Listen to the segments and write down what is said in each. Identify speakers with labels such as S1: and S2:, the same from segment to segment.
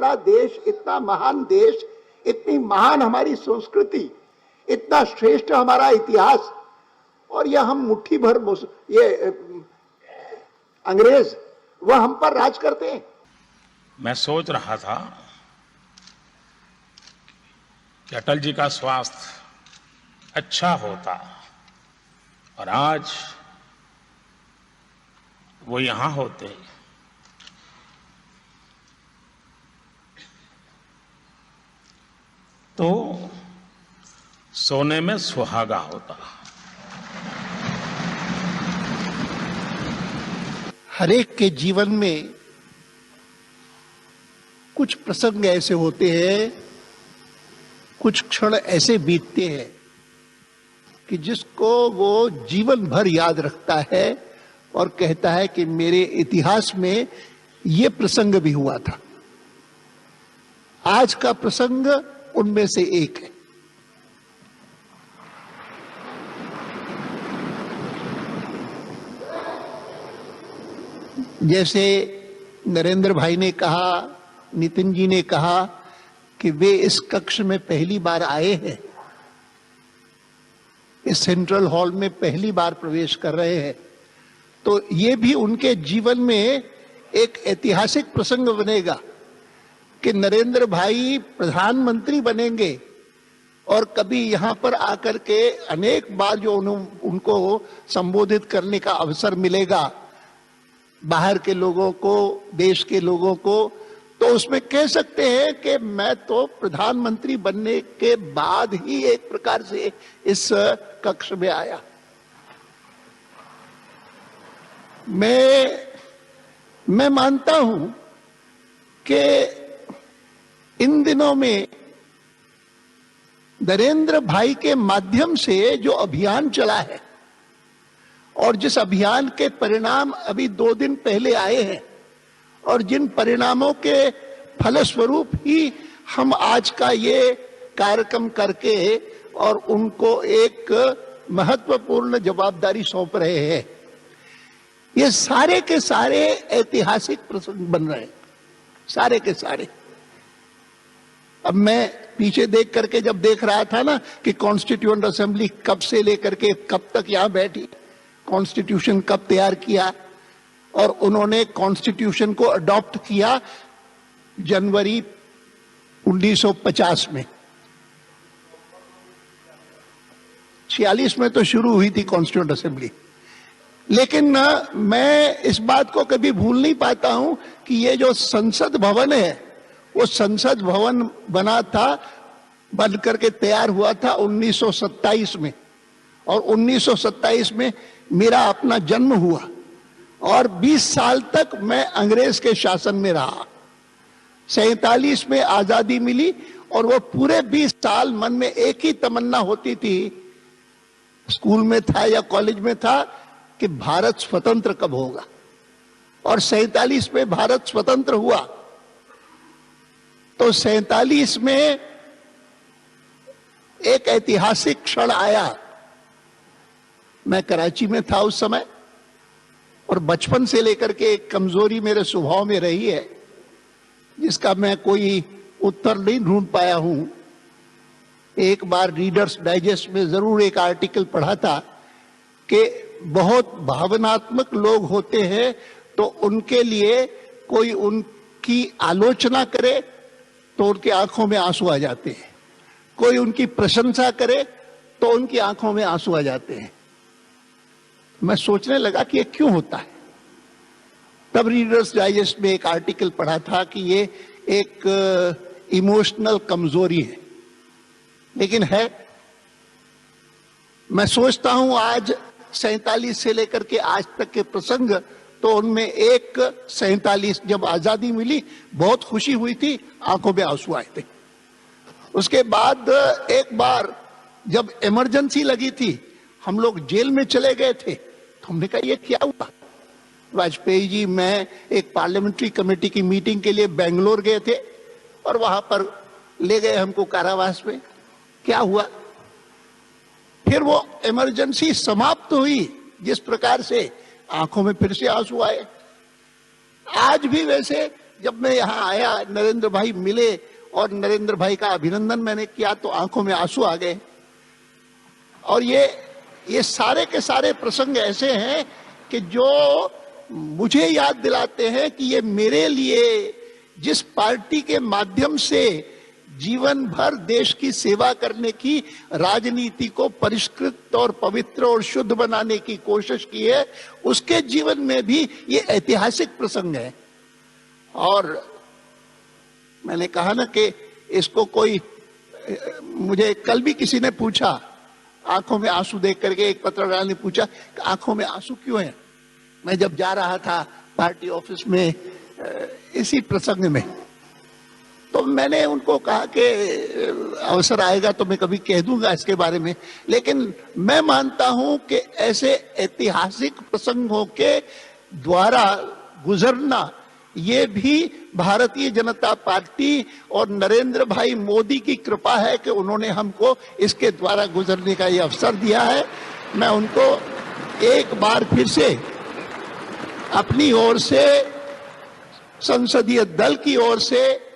S1: बड़ा देश, इतना महान देश, इतनी महान हमारी संस्कृति, इतना श्रेष्ठ हमारा इतिहास, और यह हम मुट्ठी भर ये अंग्रेज वह हम पर राज करते हैं।
S2: मैं सोच रहा था कि अटल जी का स्वास्थ्य अच्छा होता और आज वो यहां होते, तो सोने में सुहागा होता।
S3: हरेक के जीवन में कुछ प्रसंग ऐसे होते हैं, कुछ क्षण ऐसे बीतते हैं कि जिसको वो जीवन भर याद रखता है और कहता है कि मेरे इतिहास में ये प्रसंग भी हुआ था। आज का प्रसंग उनमें से एक है। जैसे नरेंद्र भाई ने कहा, नितिन जी ने कहा कि वे इस कक्ष में पहली बार आए हैं, इस सेंट्रल हॉल में पहली बार प्रवेश कर रहे हैं, तो ये भी उनके जीवन में एक ऐतिहासिक प्रसंग बनेगा कि नरेंद्र भाई प्रधानमंत्री बनेंगे और कभी यहां पर आकर के अनेक बार जो उनको संबोधित करने का अवसर मिलेगा बाहर के लोगों को, देश के लोगों को, तो उसमें कह सकते हैं कि मैं तो प्रधानमंत्री बनने के बाद ही एक प्रकार से इस कक्ष में आया। मैं मानता हूं कि इन दिनों में नरेंद्र भाई के माध्यम से जो अभियान चला है और जिस अभियान के परिणाम अभी 2 दिन पहले आए हैं और जिन परिणामों के फलस्वरूप ही हम आज का ये कार्यक्रम करके और उनको एक महत्वपूर्ण जवाबदारी सौंप रहे हैं, ये सारे के सारे ऐतिहासिक प्रसंग बन रहे हैं, सारे के सारे। अब मैं पीछे देख करके जब देख रहा था ना कि कॉन्स्टिट्यूएंट असेंबली कब से लेकर के कब तक यहां बैठी, कॉन्स्टिट्यूशन कब तैयार किया और उन्होंने कॉन्स्टिट्यूशन को अडॉप्ट किया जनवरी 1950 में, 46 में तो शुरू हुई थी कॉन्स्टिट्यूएंट असेंबली। लेकिन मैं इस बात को कभी भूल नहीं पाता हूं कि ये जो संसद भवन है वो संसद भवन बना था, बन करके तैयार हुआ था 1927 में, और 1927 में मेरा अपना जन्म हुआ और 20 साल तक मैं अंग्रेज के शासन में रहा। 47 में आजादी मिली और वो पूरे 20 साल मन में एक ही तमन्ना होती थी, स्कूल में था या कॉलेज में था, कि भारत स्वतंत्र कब होगा। और 47 में भारत स्वतंत्र हुआ तो 47 में एक ऐतिहासिक क्षण आया। मैं कराची में था उस समय और बचपन से लेकर के एक कमजोरी मेरे स्वभाव में रही है जिसका मैं कोई उत्तर नहीं ढूंढ पाया हूं। एक बार रीडर्स डाइजेस्ट में जरूर एक आर्टिकल पढ़ा था कि बहुत भावनात्मक लोग होते हैं तो उनके लिए कोई उनकी आलोचना करे तो उनकी आंखों में आंसू आ जाते हैं, कोई उनकी प्रशंसा करे तो उनकी आंखों में आंसू आ जाते हैं। मैं सोचने लगा कि ये क्यों होता है। तब रीडर्स डाइजेस्ट में एक आर्टिकल पढ़ा था कि ये एक इमोशनल कमजोरी है, लेकिन है। मैं सोचता हूं आज 47 से लेकर के आज तक के प्रसंग, तो उनमें एक 47 जब आजादी मिली बहुत खुशी हुई थी, आंखों में आंसू आए थे। उसके बाद एक बार जब इमरजेंसी लगी थी, हम लोग जेल में चले गए थे, तो हमने कहा ये क्या हुआ। वाजपेयी जी, मैं एक पार्लियामेंट्री कमेटी की मीटिंग के लिए बेंगलोर गए थे और वहां पर ले गए हमको कारावास में, क्या हुआ। फिर वो इमरजेंसी समाप्त हुई, जिस प्रकार से आंखों में फिर से आंसू आए। आज भी वैसे जब मैं यहाँ आया, नरेंद्र भाई मिले और नरेंद्र भाई का अभिनंदन मैंने किया तो आंखों में आंसू आ गए। और ये सारे के सारे प्रसंग ऐसे हैं कि जो मुझे याद दिलाते हैं कि ये मेरे लिए जिस पार्टी के माध्यम से जीवन भर देश की सेवा करने की, राजनीति को परिष्कृत और पवित्र और शुद्ध बनाने की कोशिश की है, उसके जीवन में भी ये ऐतिहासिक प्रसंग है। और मैंने कहा ना कि इसको कोई, मुझे कल भी किसी ने पूछा, आंखों में आंसू देख करके एक पत्रकार ने पूछा कि आंखों में आंसू क्यों हैं। मैं जब जा रहा था पार्टी ऑफिस में इसी प्रसंग में, तो मैंने उनको कहा कि अवसर आएगा तो मैं कभी कह दूंगा इसके बारे में, लेकिन मैं मानता हूं कि ऐसे ऐतिहासिक प्रसंगों के द्वारा गुजरना ये भी भारतीय जनता पार्टी और नरेंद्र भाई मोदी की कृपा है कि उन्होंने हमको इसके द्वारा गुजरने का ये अवसर दिया है। मैं उनको एक बार फिर से अपनी ओर से, संसदीय दल की ओर से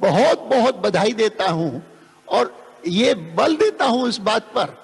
S3: बहुत बहुत बधाई देता हूं और ये बल देता हूं इस बात पर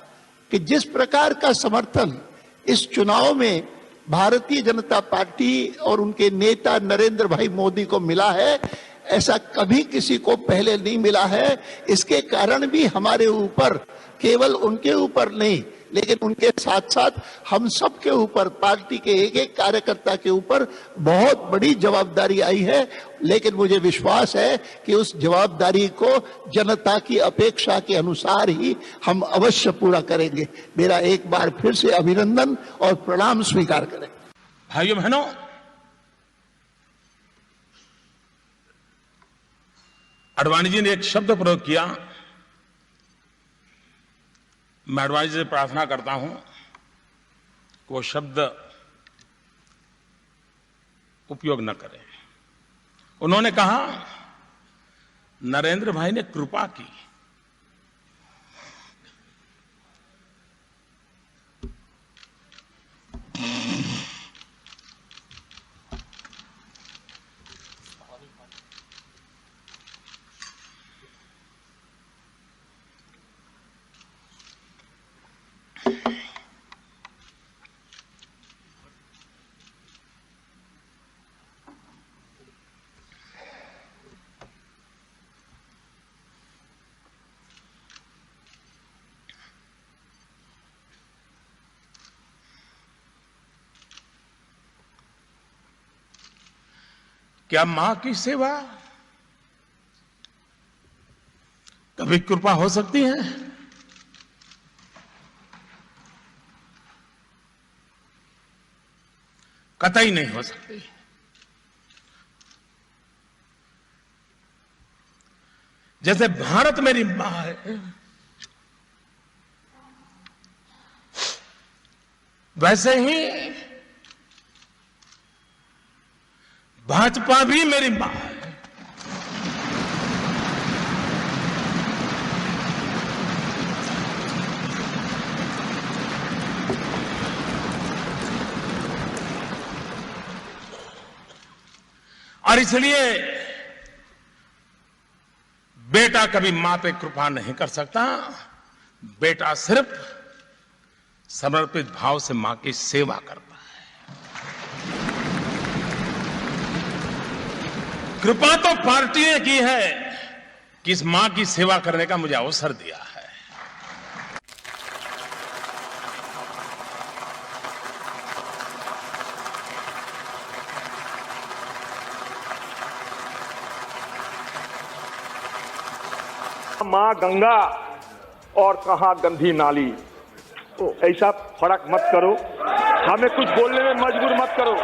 S3: कि जिस प्रकार का समर्थन इस चुनाव में भारतीय जनता पार्टी और उनके नेता नरेंद्र भाई मोदी को मिला है, ऐसा कभी किसी को पहले नहीं मिला है। इसके कारण भी हमारे ऊपर, केवल उनके ऊपर नहीं लेकिन उनके साथ साथ हम सब के ऊपर, पार्टी के एक एक कार्यकर्ता के ऊपर बहुत बड़ी जवाबदारी आई है। लेकिन मुझे विश्वास है कि उस जवाबदारी को जनता की अपेक्षा के अनुसार ही हम अवश्य पूरा करेंगे। मेरा एक बार फिर से अभिनंदन और प्रणाम स्वीकार करें।
S2: भाइयों बहनों, आडवाणी जी ने एक शब्द प्रयोग किया, मैं आडवाणी जी से प्रार्थना करता हूं कि वो शब्द उपयोग न करें। उन्होंने कहा नरेंद्र भाई ने कृपा की। क्या मां की सेवा कभी कृपा हो सकती है? कतई नहीं हो सकती। जैसे भारत मेरी मां है, वैसे ही भाजपा भी मेरी मां है। और इसलिए बेटा कभी मां पे कृपा नहीं कर सकता। बेटा सिर्फ समर्पित भाव से मां की सेवा करता है। कृपा तो पार्टी ने की है कि इस मां की सेवा करने का मुझे अवसर दिया है।
S4: मां गंगा और कहां गंदी नाली, तो ऐसा फर्क मत करो, हमें कुछ बोलने में मजबूर मत करो,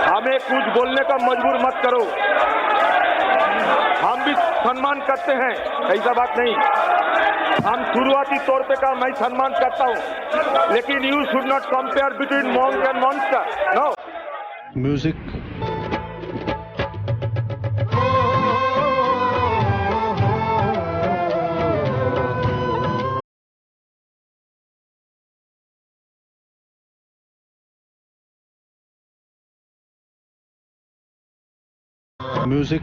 S4: हमें कुछ बोलने का मजबूर मत करो। हम भी सम्मान करते हैं, ऐसा बात नहीं। हम शुरुआती तौर पे का मैं सम्मान करता हूं, लेकिन you should not compare between monk and monster. No
S5: music music